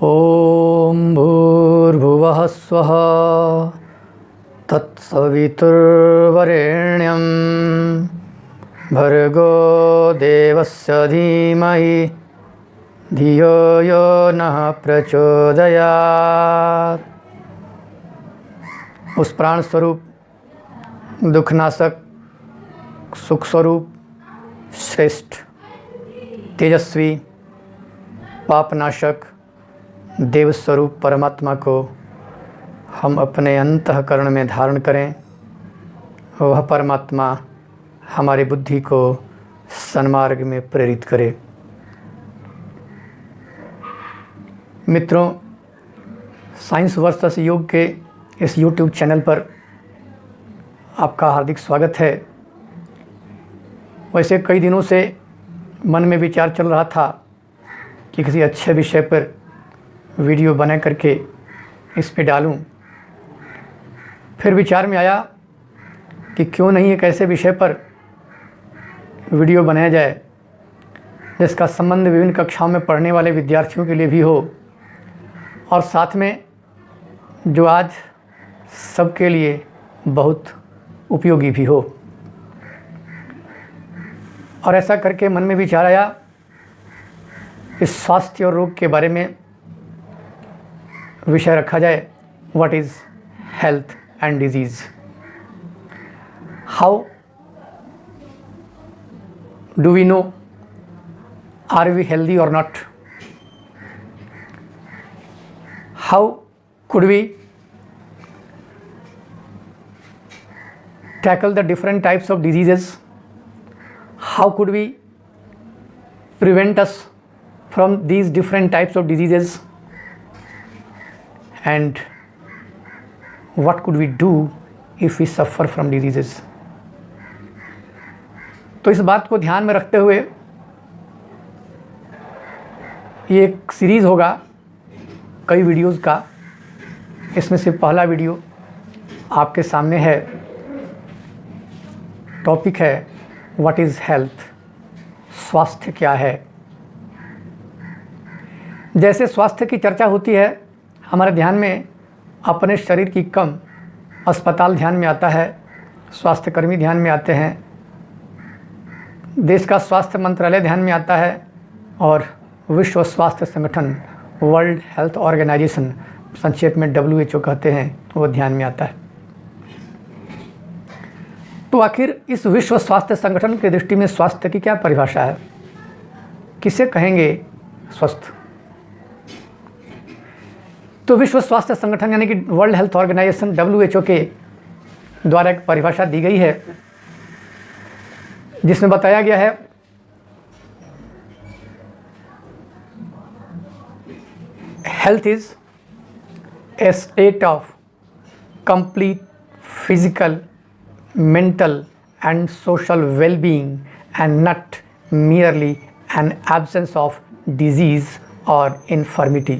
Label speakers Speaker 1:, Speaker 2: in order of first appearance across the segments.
Speaker 1: ॐ भूर्भुवः स्वः तत्सवितुर्वरेण्यं भर्गो देवस्य धीमहि धियो यो नः प्रचोदयात्। उस प्राण स्वरूप, दुखनाशक, सुख स्वरूप, श्रेष्ठ, तेजस्वी, पापनाशक, देव स्वरूप परमात्मा को हम अपने अंतःकरण में धारण करें। वह परमात्मा हमारी बुद्धि को सन्मार्ग में प्रेरित करे। मित्रों, साइंस वर्सेस योग के इस YouTube चैनल पर आपका हार्दिक स्वागत है। वैसे कई दिनों से मन में विचार चल रहा था कि किसी अच्छे विषय पर वीडियो बना करके इस पे डालूं। फिर विचार में आया कि क्यों नहीं एक ऐसे विषय पर वीडियो बनाया जाए जिसका संबंध विभिन्न कक्षाओं में पढ़ने वाले विद्यार्थियों के लिए भी हो और साथ में जो आज सबके लिए बहुत उपयोगी भी हो। और ऐसा करके मन में विचार आया इस स्वास्थ्य और रोग के बारे में विषय रखा जाए। What is health and disease, how do we know are we healthy और not, how could we tackle the different types of diseases, how could we prevent us from these different types of diseases, and what could we do if we suffer from diseases। तो इस बात को ध्यान में रखते हुए ये एक सीरीज़ होगा कई वीडियोज़ का। इसमें से पहला वीडियो आपके सामने है। टॉपिक है व्हाट इज़ हेल्थ, स्वास्थ्य क्या है। जैसे स्वास्थ्य की चर्चा होती है हमारे ध्यान में अपने शरीर की कम अस्पताल ध्यान में आता है, स्वास्थ्यकर्मी ध्यान में आते हैं, देश का स्वास्थ्य मंत्रालय ध्यान में आता है और विश्व स्वास्थ्य संगठन, वर्ल्ड हेल्थ ऑर्गेनाइजेशन, संक्षेप में WHO कहते हैं, वो ध्यान में आता है। तो आखिर इस विश्व स्वास्थ्य संगठन की दृष्टि में स्वास्थ्य की क्या परिभाषा है, किसे कहेंगे स्वस्थ। तो विश्व स्वास्थ्य संगठन यानी कि वर्ल्ड हेल्थ ऑर्गेनाइजेशन WHO के द्वारा एक परिभाषा दी गई है जिसमें बताया गया है health is a state of complete physical, mental and social well-being and not merely an absence of disease or infirmity।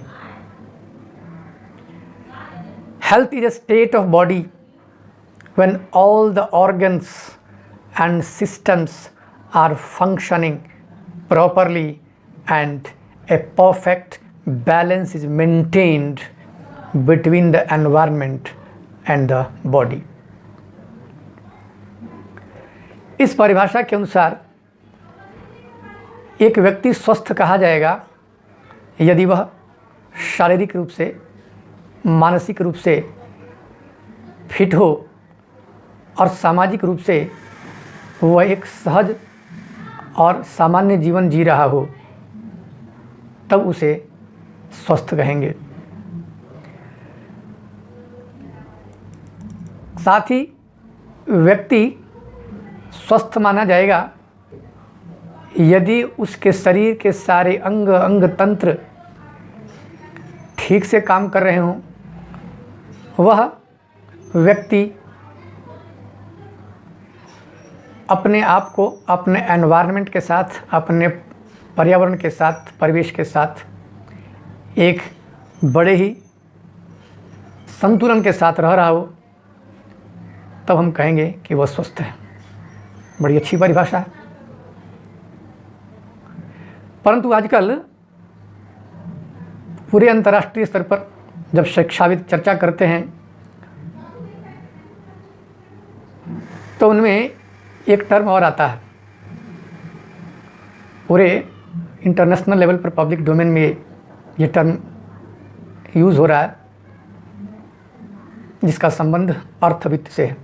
Speaker 1: Health is a state of body when all the organs and systems are functioning properly and a perfect balance is maintained between the environment and the body। इस परिभाषा के अनुसार एक व्यक्ति स्वस्थ कहा जाएगा यदि वह शारीरिक रूप से, मानसिक रूप से फिट हो और सामाजिक रूप से वह एक सहज और सामान्य जीवन जी रहा हो, तब उसे स्वस्थ कहेंगे। साथ ही व्यक्ति स्वस्थ माना जाएगा यदि उसके शरीर के सारे अंग तंत्र ठीक से काम कर रहे हों, वह व्यक्ति अपने आप को अपने एनवायरनमेंट के साथ, अपने पर्यावरण के साथ, परिवेश के साथ एक बड़े ही संतुलन के साथ रह रहा हो, तब हम कहेंगे कि वह स्वस्थ है। बड़ी अच्छी परिभाषा है। परंतु आजकल पूरे अंतर्राष्ट्रीय स्तर पर जब शिक्षाविद चर्चा करते हैं तो उनमें एक टर्म और आता है, पूरे इंटरनेशनल लेवल पर पब्लिक डोमेन में ये टर्म यूज़ हो रहा है, जिसका संबंध अर्थवित्त से है।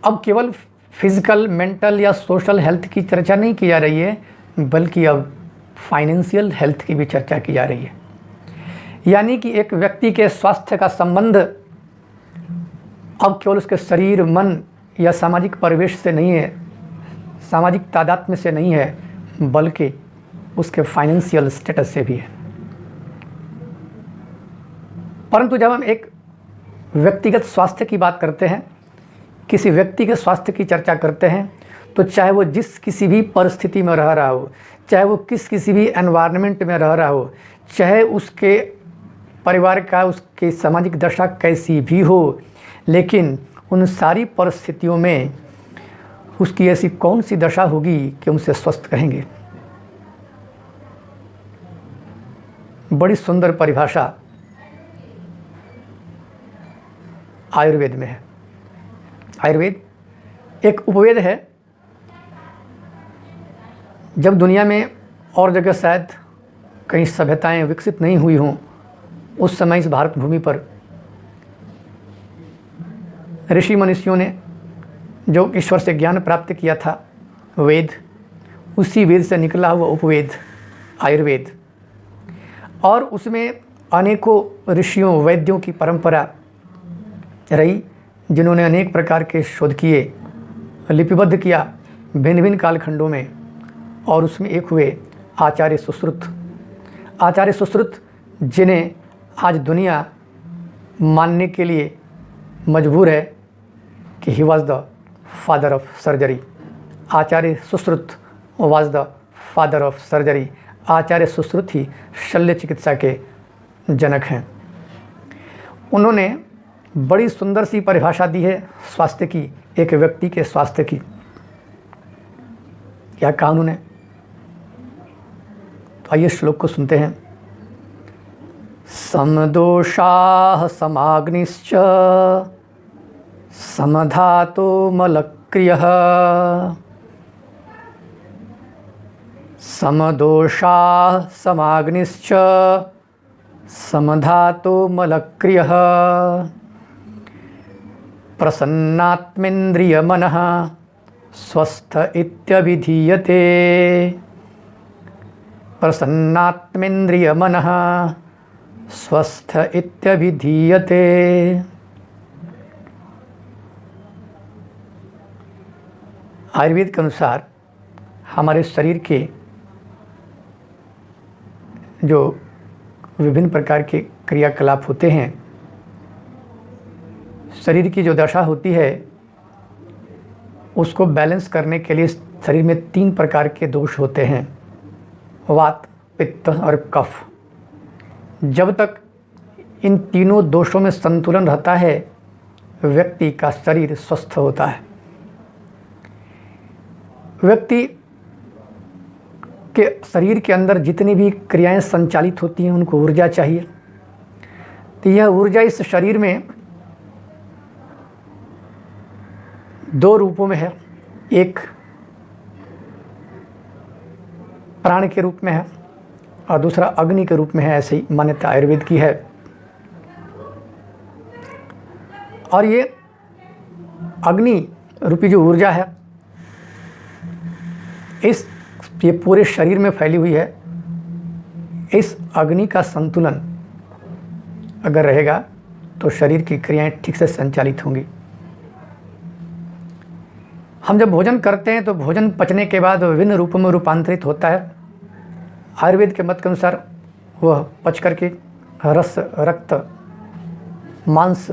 Speaker 1: अब केवल फिजिकल, मेंटल या सोशल हेल्थ की चर्चा नहीं की जा रही है, बल्कि अब फाइनेंशियल हेल्थ की भी चर्चा की जा रही है। यानी कि एक व्यक्ति के स्वास्थ्य का संबंध अब केवल उसके शरीर, मन या सामाजिक परिवेश से नहीं है, सामाजिक तादात्म्य से नहीं है, बल्कि उसके फाइनेंशियल स्टेटस से भी है। परंतु जब हम एक व्यक्तिगत स्वास्थ्य की बात करते हैं, किसी व्यक्ति के स्वास्थ्य की चर्चा करते हैं, तो चाहे वो जिस किसी भी परिस्थिति में रह रहा हो, चाहे वो किसी भी एनवायरनमेंट में रह रहा हो, चाहे उसके परिवार का, उसकी सामाजिक दशा कैसी भी हो, लेकिन उन सारी परिस्थितियों में उसकी ऐसी कौन सी दशा होगी कि उसे स्वस्थ कहेंगे। बड़ी सुंदर परिभाषा आयुर्वेद में है। आयुर्वेद एक उपवेद है। जब दुनिया में और जगह शायद कहीं सभ्यताएं विकसित नहीं हुई हों, उस समय इस भारत भूमि पर ऋषि मनुष्यों ने जो ईश्वर से ज्ञान प्राप्त किया था, वेद, उसी वेद से निकला हुआ उपवेद आयुर्वेद, और उसमें अनेकों ऋषियों, वैद्यों की परंपरा रही, जिन्होंने अनेक प्रकार के शोध किए, लिपिबद्ध किया भिन्न भिन्न कालखंडों में। और उसमें एक हुए आचार्य सुश्रुत। आचार्य सुश्रुत जिन्हें आज दुनिया मानने के लिए मजबूर है कि he was the father of surgery. Acharya Sushruta was the father of surgery. Acharya Sushruta ही शल्य चिकित्सा के जनक हैं। उन्होंने बड़ी सुंदर सी परिभाषा दी है स्वास्थ्य की, एक व्यक्ति के स्वास्थ्य की। क्या कहा उन्होंने? तो आइए श्लोक को सुनते हैं। समदोषाः समाग्निश्च समधातो मलक्रियः। समदोषाः समाग्निश्च समधातो मलक्रियः। प्रसन्नात्मेन्द्रियमनः स्वस्थ इत्यभिधीयते। प्रसन्नात्मेन्द्रियमनः स्वस्थ इत्यभिधीयते। आयुर्वेद के अनुसार हमारे शरीर के जो विभिन्न प्रकार के क्रियाकलाप होते हैं, शरीर की जो दशा होती है, उसको बैलेंस करने के लिए शरीर में 3 प्रकार के दोष होते हैं, वात, पित्त और कफ। जब तक इन तीनों दोषों में संतुलन रहता है, व्यक्ति का शरीर स्वस्थ होता है। व्यक्ति के शरीर के अंदर जितनी भी क्रियाएं संचालित होती हैं, उनको ऊर्जा चाहिए। तो यह ऊर्जा इस शरीर में 2 रूपों में है। एक प्राण के रूप में है और दूसरा अग्नि के रूप में है। ऐसी मान्यता आयुर्वेद की है। और ये अग्नि रूपी जो ऊर्जा है, ये पूरे शरीर में फैली हुई है। इस अग्नि का संतुलन अगर रहेगा तो शरीर की क्रियाएं ठीक से संचालित होंगी। हम जब भोजन करते हैं तो भोजन पचने के बाद विभिन्न रूपों में रूपांतरित होता है। आयुर्वेद के मत के अनुसार वह पच करके रस, रक्त, मांस,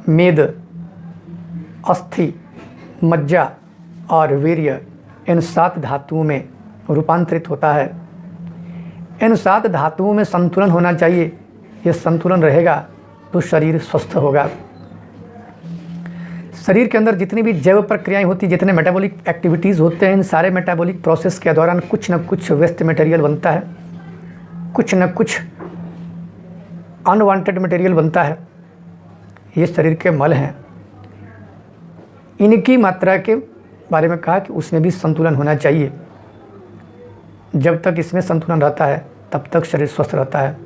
Speaker 1: मेद, अस्थि, मज्जा और वीर्य, इन 7 धातुओं में रूपांतरित होता है। इन 7 धातुओं में संतुलन होना चाहिए। यह संतुलन रहेगा तो शरीर स्वस्थ होगा। शरीर के अंदर जितनी भी जैव प्रक्रियाएं होती, जितने मेटाबॉलिक एक्टिविटीज़ होते हैं, इन सारे मेटाबॉलिक प्रोसेस के दौरान कुछ न कुछ वेस्ट मटेरियल बनता है। कुछ न कुछ अनवांटेड मटेरियल बनता है। ये शरीर के मल हैं। इनकी मात्रा के बारे में कहा कि उसमें भी संतुलन होना चाहिए। जब तक इसमें संतुलन रहता है तब तक शरीर स्वस्थ रहता है।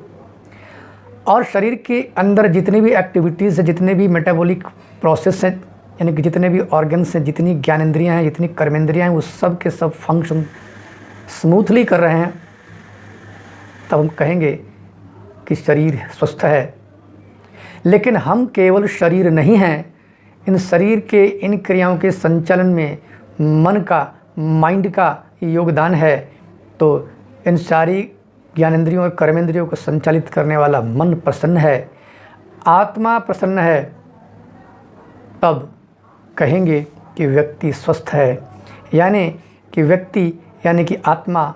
Speaker 1: और शरीर के अंदर जितनी भी एक्टिविटीज़ है, जितने भी मेटाबॉलिक प्रोसेस हैं, यानी कि जितने भी ऑर्गन्स हैं, जितनी ज्ञानेंद्रियाँ हैं, जितनी कर्मेंद्रियाँ हैं, वो सब के सब फंक्शन स्मूथली कर रहे हैं, तब हम कहेंगे कि शरीर स्वस्थ है। लेकिन हम केवल शरीर नहीं हैं, इन शरीर के इन क्रियाओं के संचालन में मन का, माइंड का योगदान है। तो इन सारी ज्ञानेंद्रियों और कर्मेंद्रियों को संचालित करने वाला मन प्रसन्न है, आत्मा प्रसन्न है, तब कहेंगे कि व्यक्ति स्वस्थ है। यानी कि व्यक्ति यानी कि आत्मा,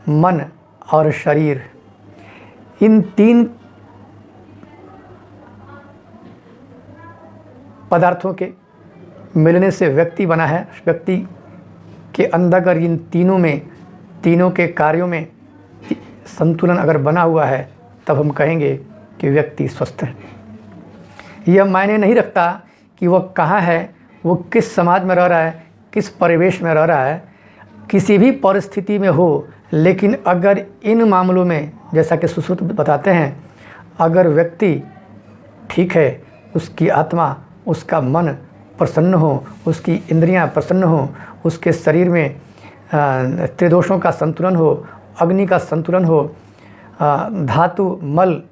Speaker 1: मन और शरीर, इन तीन पदार्थों के मिलने से व्यक्ति बना है। व्यक्ति के अंदर अगर इन तीनों में, तीनों के कार्यों में संतुलन अगर बना हुआ है, तब हम कहेंगे कि व्यक्ति स्वस्थ है। यह मायने नहीं रखता कि वह कहाँ है, वो किस समाज में रह रहा है, किस परिवेश में रह रहा है, किसी भी परिस्थिति में हो, लेकिन अगर इन मामलों में, जैसा कि सुश्रुत बताते हैं, अगर व्यक्ति ठीक है, उसकी आत्मा, उसका मन प्रसन्न हो, उसकी इंद्रियां प्रसन्न हो, उसके शरीर में त्रिदोषों का संतुलन हो, अग्नि का संतुलन हो, धातु मल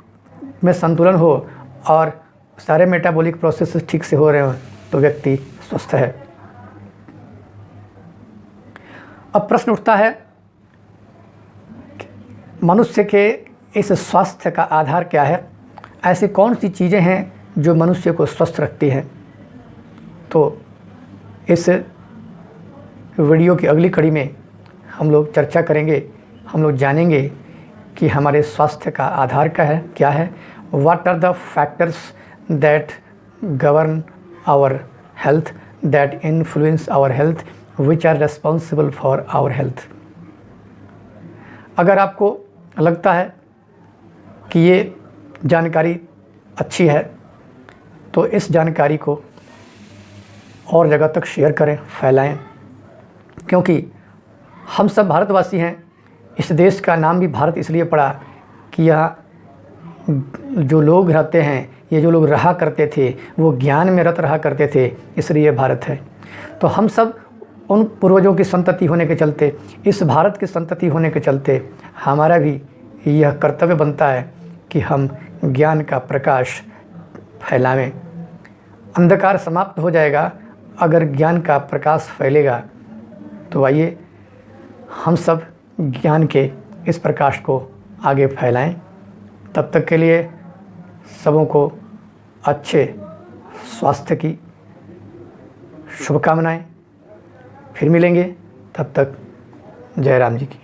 Speaker 1: में संतुलन हो और सारे मेटाबॉलिक प्रोसेस ठीक से हो रहे हो, तो व्यक्ति स्वस्थ है। अब प्रश्न उठता है, मनुष्य के इस स्वास्थ्य का आधार क्या है? ऐसी कौन सी चीज़ें हैं जो मनुष्य को स्वस्थ रखती हैं? तो इस वीडियो की अगली कड़ी में हम लोग चर्चा करेंगे, हम लोग जानेंगे कि हमारे स्वास्थ्य का आधार क्या है, what are the factors that govern our health, that influence our health, which are responsible for our health. अगर आपको लगता है कि ये जानकारी अच्छी है, तो इस जानकारी को और जगह तक शेयर करें, फैलाएं, क्योंकि हम सब भारतवासी हैं। इस देश का नाम भी भारत इसलिए पड़ा कि यहाँ जो लोग रहते हैं, ये जो लोग रहा करते थे, वो ज्ञान में रत रहा करते थे, इसलिए भारत है। तो हम सब उन पूर्वजों की संतति होने के चलते, इस भारत की संतति होने के चलते, हमारा भी यह कर्तव्य बनता है कि हम ज्ञान का प्रकाश फैलावें। अंधकार समाप्त हो जाएगा अगर ज्ञान का प्रकाश फैलेगा। तो आइए हम सब ज्ञान के इस प्रकाश को आगे फैलाएं। तब तक के लिए सबों को अच्छे स्वास्थ्य की शुभकामनाएं। फिर मिलेंगे, तब तक जय राम जी की।